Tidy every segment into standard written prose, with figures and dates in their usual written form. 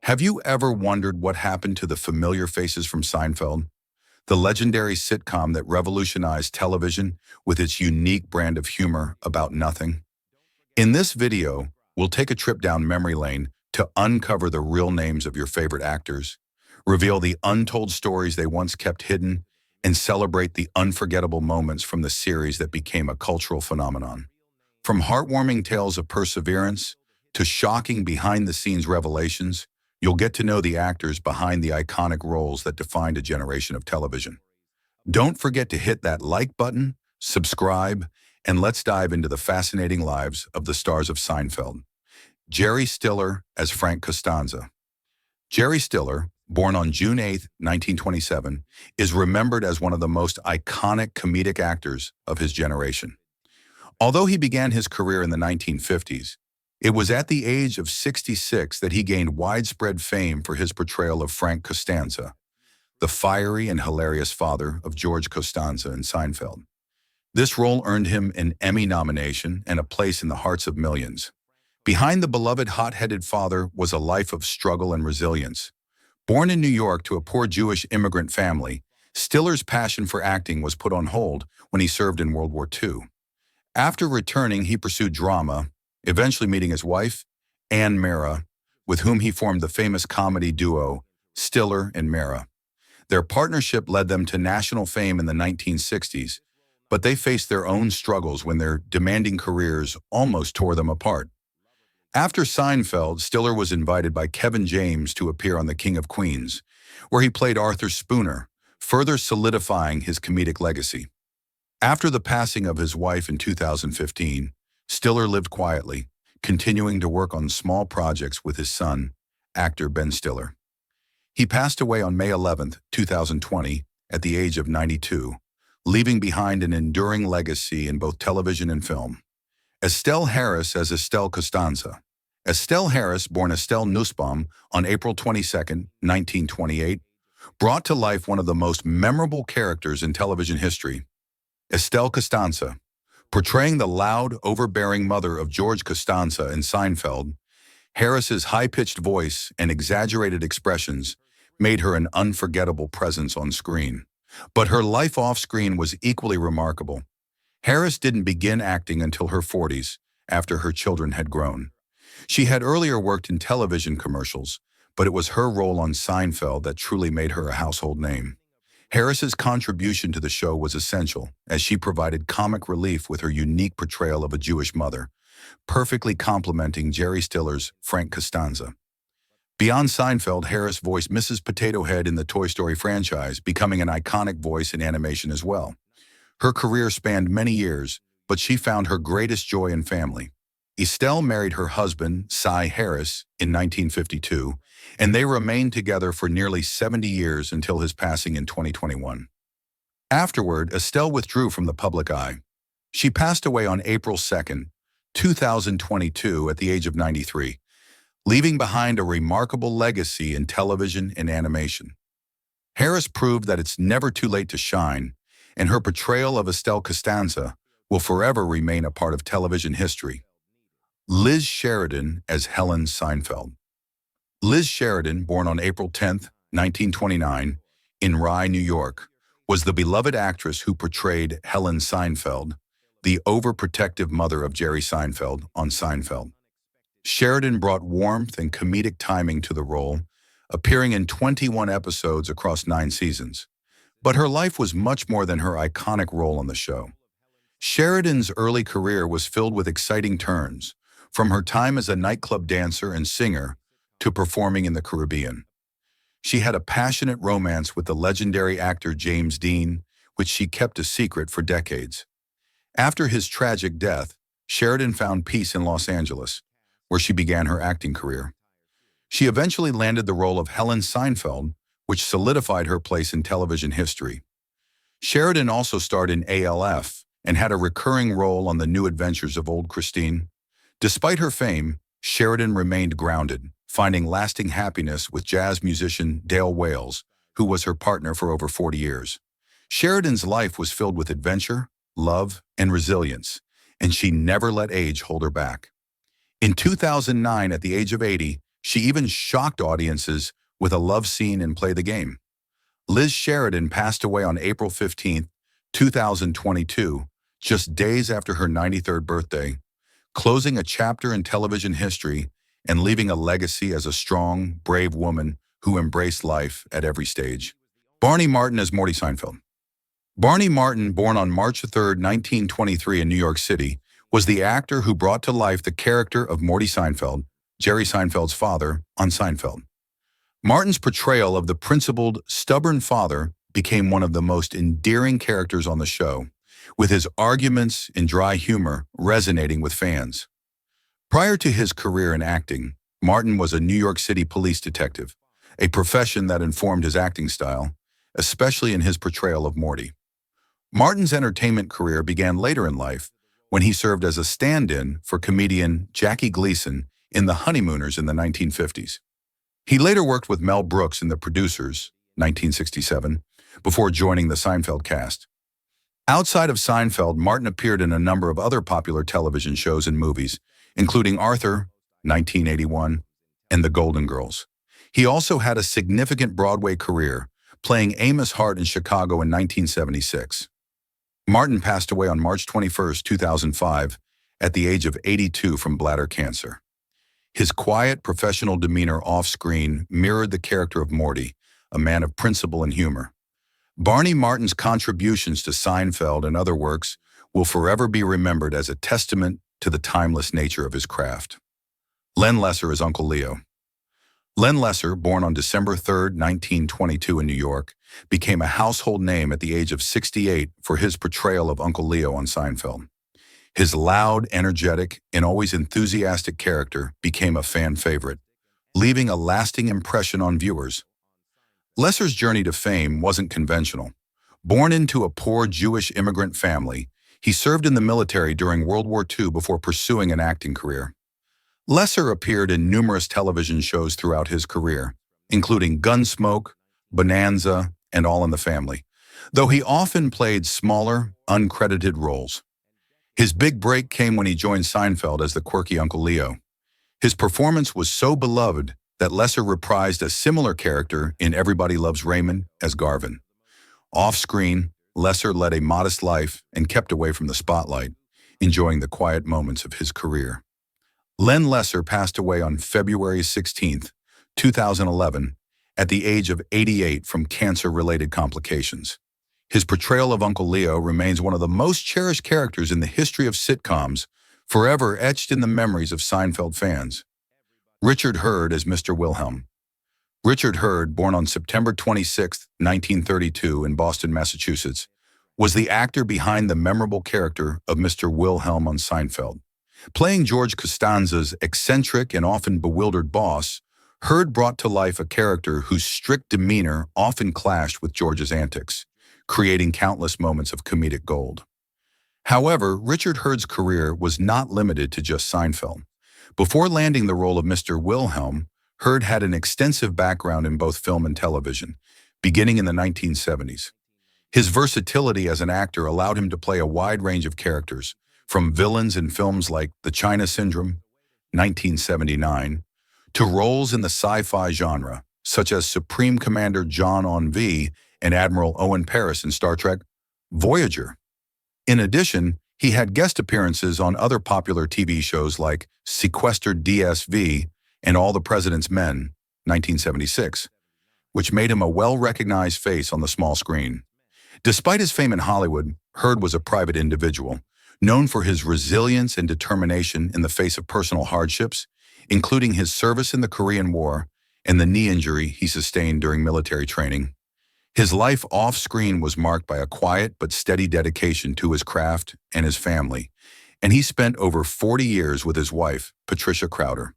Have you ever wondered what happened to the familiar faces from Seinfeld, the legendary sitcom that revolutionized television with its unique brand of humor about nothing? In this video, we'll take a trip down memory lane to uncover the real names of your favorite actors, reveal the untold stories they once kept hidden, and celebrate the unforgettable moments from the series that became a cultural phenomenon. From heartwarming tales of perseverance to shocking behind-the-scenes revelations, you'll get to know the actors behind the iconic roles that defined a generation of television. Don't forget to hit that like button, subscribe, and let's dive into the fascinating lives of the stars of Seinfeld. Jerry Stiller as Frank Costanza. Jerry Stiller, born on June 8, 1927, is remembered as one of the most iconic comedic actors of his generation. Although he began his career in the 1950s, it was at the age of 66 that he gained widespread fame for his portrayal of Frank Costanza, the fiery and hilarious father of George Costanza in Seinfeld. This role earned him an Emmy nomination and a place in the hearts of millions. Behind the beloved hot-headed father was a life of struggle and resilience. Born in New York to a poor Jewish immigrant family, Stiller's passion for acting was put on hold when he served in World War II. After returning, he pursued drama, eventually meeting his wife, Anne Mara, with whom he formed the famous comedy duo Stiller and Mara. Their partnership led them to national fame in the 1960s, but they faced their own struggles when their demanding careers almost tore them apart. After Seinfeld, Stiller was invited by Kevin James to appear on The King of Queens, where he played Arthur Spooner, further solidifying his comedic legacy. After the passing of his wife in 2015, Stiller lived quietly, continuing to work on small projects with his son, actor Ben Stiller. He passed away on May 11, 2020, at the age of 92, leaving behind an enduring legacy in both television and film. Estelle Harris as Estelle Costanza. Estelle Harris, born Estelle Nussbaum on April 22, 1928, brought to life one of the most memorable characters in television history, Estelle Costanza. Portraying the loud, overbearing mother of George Costanza in Seinfeld, Harris's high-pitched voice and exaggerated expressions made her an unforgettable presence on screen. But her life off-screen was equally remarkable. Harris didn't begin acting until her 40s, after her children had grown. She had earlier worked in television commercials, but it was her role on Seinfeld that truly made her a household name. Harris's contribution to the show was essential, as she provided comic relief with her unique portrayal of a Jewish mother, perfectly complementing Jerry Stiller's Frank Costanza. Beyond Seinfeld, Harris voiced Mrs. Potato Head in the Toy Story franchise, becoming an iconic voice in animation as well. Her career spanned many years, but she found her greatest joy in family. Estelle married her husband, Cy Harris, in 1952, and they remained together for nearly 70 years until his passing in 2021. Afterward, Estelle withdrew from the public eye. She passed away on April 2, 2022, at the age of 93, leaving behind a remarkable legacy in television and animation. Harris proved that it's never too late to shine, and her portrayal of Estelle Costanza will forever remain a part of television history. Liz Sheridan as Helen Seinfeld. Liz Sheridan, born on April 10, 1929, in Rye, New York, was the beloved actress who portrayed Helen Seinfeld, the overprotective mother of Jerry Seinfeld on Seinfeld. Sheridan brought warmth and comedic timing to the role, appearing in 21 episodes across 9 seasons. But her life was much more than her iconic role on the show. Sheridan's early career was filled with exciting turns, from her time as a nightclub dancer and singer to performing in the Caribbean. She had a passionate romance with the legendary actor James Dean, which she kept a secret for decades. After his tragic death, Sheridan found peace in Los Angeles, where she began her acting career. She eventually landed the role of Helen Seinfeld, which solidified her place in television history. Sheridan also starred in ALF and had a recurring role on The New Adventures of Old Christine. Despite her fame, Sheridan remained grounded, finding lasting happiness with jazz musician Dale Wales, who was her partner for over 40 years. Sheridan's life was filled with adventure, love, and resilience, and she never let age hold her back. In 2009, at the age of 80, She even shocked audiences with a love scene in Play the Game. Liz Sheridan passed away on April 15, 2022, just days after her 93rd birthday, closing a chapter in television history and leaving a legacy as a strong, brave woman who embraced life at every stage. Barney Martin as Morty Seinfeld. Barney Martin, born on March 3, 1923 in New York City, was the actor who brought to life the character of Morty Seinfeld, Jerry Seinfeld's father, on Seinfeld. Martin's portrayal of the principled, stubborn father became one of the most endearing characters on the show, with his arguments and dry humor resonating with fans. Prior to his career in acting, Martin was a New York City police detective, a profession that informed his acting style, especially in his portrayal of Morty. Martin's entertainment career began later in life when he served as a stand-in for comedian Jackie Gleason in The Honeymooners in the 1950s. He later worked with Mel Brooks in The Producers, 1967, before joining the Seinfeld cast. Outside of Seinfeld, Martin appeared in a number of other popular television shows and movies, including Arthur, 1981, and The Golden Girls. He also had a significant Broadway career, playing Amos Hart in Chicago in 1976. Martin passed away on March 21, 2005, at the age of 82 from bladder cancer. His quiet, professional demeanor off-screen mirrored the character of Morty, a man of principle and humor. Barney Martin's contributions to Seinfeld and other works will forever be remembered as a testament to the timeless nature of his craft. Len Leser as Uncle Leo. Len Leser, born on December 3, 1922 in New York, became a household name at the age of 68 for his portrayal of Uncle Leo on Seinfeld. His loud, energetic, and always enthusiastic character became a fan favorite, leaving a lasting impression on viewers. Leser's journey to fame wasn't conventional. Born into a poor Jewish immigrant family, he served in the military during World War II before pursuing an acting career. Leser appeared in numerous television shows throughout his career, including Gunsmoke, Bonanza, and All in the Family, though he often played smaller, uncredited roles. His big break came when he joined Seinfeld as the quirky Uncle Leo. His performance was so beloved that Leser reprised a similar character in Everybody Loves Raymond as Garvin. Off-screen, Leser led a modest life and kept away from the spotlight, enjoying the quiet moments of his career. Len Leser passed away on February 16, 2011, at the age of 88 from cancer-related complications. His portrayal of Uncle Leo remains one of the most cherished characters in the history of sitcoms, forever etched in the memories of Seinfeld fans. Richard Hurd as Mr. Wilhelm. Richard Hurd, born on September 26, 1932 in Boston, Massachusetts, was the actor behind the memorable character of Mr. Wilhelm on Seinfeld. Playing George Costanza's eccentric and often bewildered boss, Hurd brought to life a character whose strict demeanor often clashed with George's antics, creating countless moments of comedic gold. However, Richard Hurd's career was not limited to just Seinfeld. Before landing the role of Mr. Wilhelm, Hurd had an extensive background in both film and television, beginning in the 1970s. His versatility as an actor allowed him to play a wide range of characters, from villains in films like The China Syndrome, 1979, to roles in the sci-fi genre, such as Supreme Commander John on V and Admiral Owen Paris in Star Trek Voyager. In addition, he had guest appearances on other popular TV shows like Sequestered DSV and All the President's Men, 1976, which made him a well-recognized face on the small screen. Despite his fame in Hollywood, Hurd was a private individual, known for his resilience and determination in the face of personal hardships, including his service in the Korean War and the knee injury he sustained during military training. His life off-screen was marked by a quiet but steady dedication to his craft and his family, and he spent over 40 years with his wife, Patricia Crowder.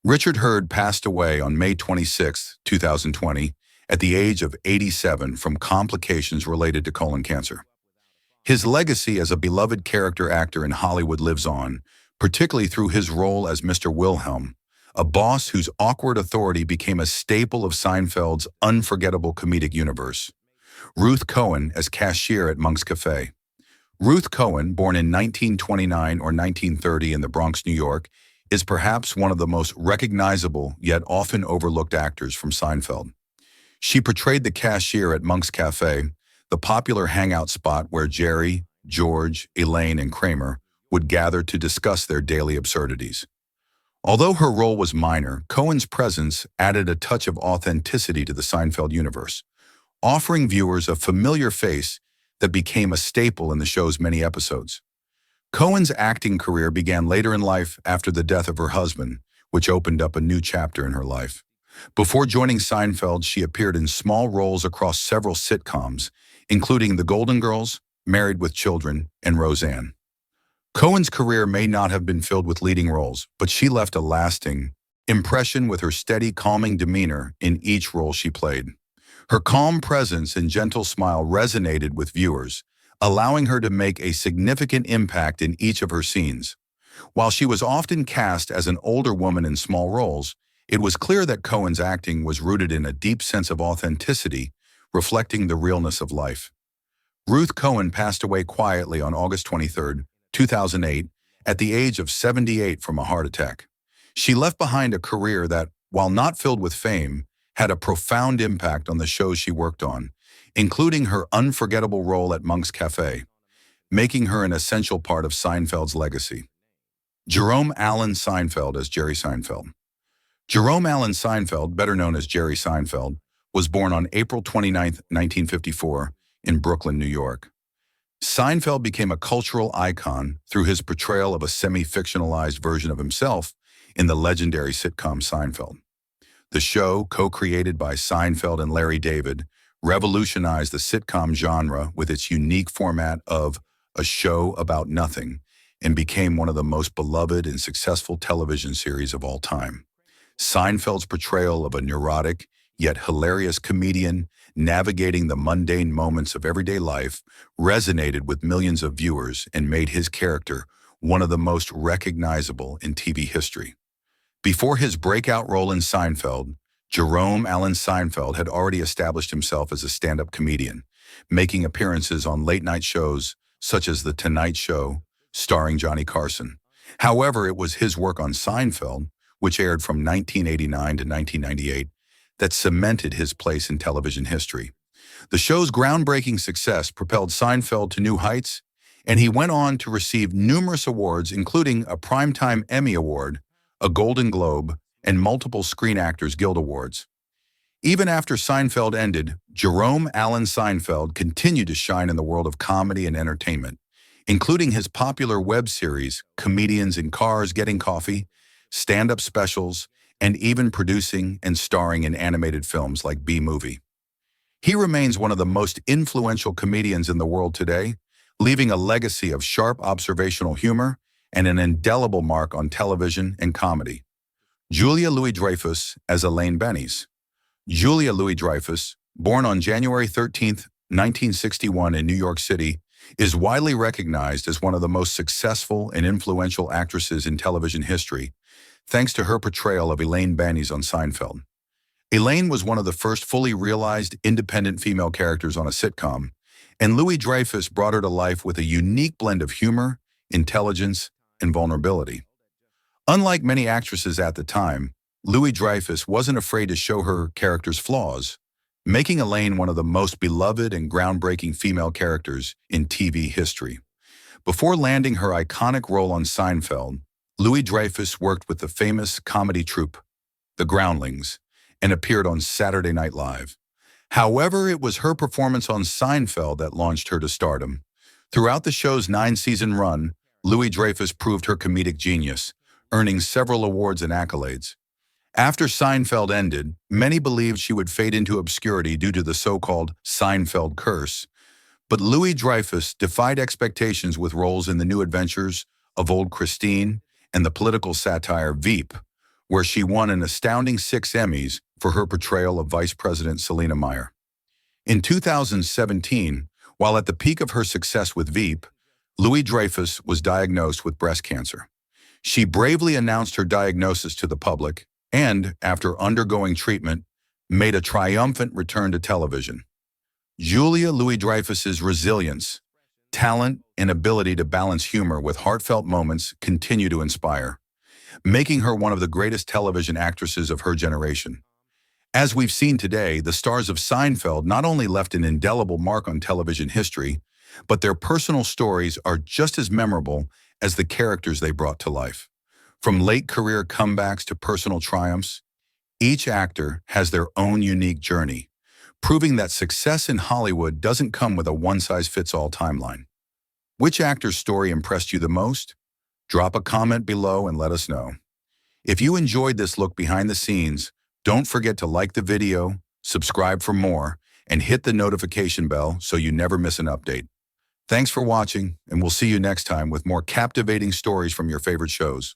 Richard Hurd passed away on May 26, 2020, at the age of 87 from complications related to colon cancer. His legacy as a beloved character actor in Hollywood lives on, particularly through his role as Mr. Wilhelm, a boss whose awkward authority became a staple of Seinfeld's unforgettable comedic universe. Ruth Cohen as cashier at Monk's Cafe. Ruth Cohen, born in 1929 or 1930 in the Bronx, New York, is perhaps one of the most recognizable yet often overlooked actors from Seinfeld. She portrayed the cashier at Monk's Cafe, the popular hangout spot where Jerry, George, Elaine, and Kramer would gather to discuss their daily absurdities. Although her role was minor, Cohen's presence added a touch of authenticity to the Seinfeld universe, offering viewers a familiar face that became a staple in the show's many episodes. Cohen's acting career began later in life after the death of her husband, which opened up a new chapter in her life. Before joining Seinfeld, she appeared in small roles across several sitcoms, including The Golden Girls, Married with Children, and Roseanne. Cohen's career may not have been filled with leading roles, but she left a lasting impression with her steady, calming demeanor in each role she played. Her calm presence and gentle smile resonated with viewers, allowing her to make a significant impact in each of her scenes. While she was often cast as an older woman in small roles, it was clear that Cohen's acting was rooted in a deep sense of authenticity, reflecting the realness of life. Ruth Cohen passed away quietly on August 23, 2008, at the age of 78 from a heart attack. She left behind a career that, while not filled with fame, had a profound impact on the shows she worked on, including her unforgettable role at Monk's Cafe, making her an essential part of Seinfeld's legacy. Jerome Allen Seinfeld as Jerry Seinfeld. Jerome Allen Seinfeld, better known as Jerry Seinfeld, was born on April 29, 1954, in Brooklyn, New York. Seinfeld became a cultural icon through his portrayal of a semi-fictionalized version of himself in the legendary sitcom Seinfeld. The show, co-created by Seinfeld and Larry David, revolutionized the sitcom genre with its unique format of a show about nothing and became one of the most beloved and successful television series of all time. Seinfeld's portrayal of a neurotic yet hilarious comedian navigating the mundane moments of everyday life resonated with millions of viewers and made his character one of the most recognizable in TV history. Before his breakout role in Seinfeld, Jerome Allen Seinfeld had already established himself as a stand-up comedian, making appearances on late-night shows such as The Tonight Show, starring Johnny Carson. However, it was his work on Seinfeld, which aired from 1989 to 1998, that cemented his place in television history. The show's groundbreaking success propelled Seinfeld to new heights, and he went on to receive numerous awards, including a Primetime Emmy Award, a Golden Globe, and multiple Screen Actors Guild Awards. Even after Seinfeld ended, Jerome Allen Seinfeld continued to shine in the world of comedy and entertainment, including his popular web series, Comedians in Cars Getting Coffee, stand-up specials, and even producing and starring in animated films like B-Movie. He remains one of the most influential comedians in the world today, leaving a legacy of sharp observational humor and an indelible mark on television and comedy. Julia Louis-Dreyfus as Elaine Bennies. Julia Louis-Dreyfus, born on January 13, 1961 in New York City, is widely recognized as one of the most successful and influential actresses in television history, thanks to her portrayal of Elaine Bennies on Seinfeld. Elaine was one of the first fully realized independent female characters on a sitcom, and Louis-Dreyfus brought her to life with a unique blend of humor, intelligence, and vulnerability. Unlike many actresses at the time, Louis-Dreyfus wasn't afraid to show her character's flaws, making Elaine one of the most beloved and groundbreaking female characters in TV history. Before landing her iconic role on Seinfeld, Louis-Dreyfus worked with the famous comedy troupe, The Groundlings, and appeared on Saturday Night Live. However, it was her performance on Seinfeld that launched her to stardom. Throughout the show's 9-season run, Louis-Dreyfus proved her comedic genius, earning several awards and accolades. After Seinfeld ended, many believed she would fade into obscurity due to the so-called Seinfeld curse, but Louis-Dreyfus defied expectations with roles in The New Adventures of Old Christine and the political satire Veep, where she won an astounding 6 Emmys for her portrayal of Vice President Selina Meyer. In 2017, while at the peak of her success with Veep, Louis-Dreyfus was diagnosed with breast cancer. She bravely announced her diagnosis to the public and, after undergoing treatment, made a triumphant return to television. Julia Louis-Dreyfus's resilience, talent, and ability to balance humor with heartfelt moments continue to inspire. making her one of the greatest television actresses of her generation. As we've seen today, the stars of Seinfeld not only left an indelible mark on television history, but their personal stories are just as memorable as the characters they brought to life. From late career comebacks to personal triumphs, each actor has their own unique journey, proving that success in Hollywood doesn't come with a one-size-fits-all timeline. Which actor's story impressed you the most? Drop a comment below and let us know. If you enjoyed this look behind the scenes, don't forget to like the video, subscribe for more, and hit the notification bell so you never miss an update. Thanks for watching, and we'll see you next time with more captivating stories from your favorite shows.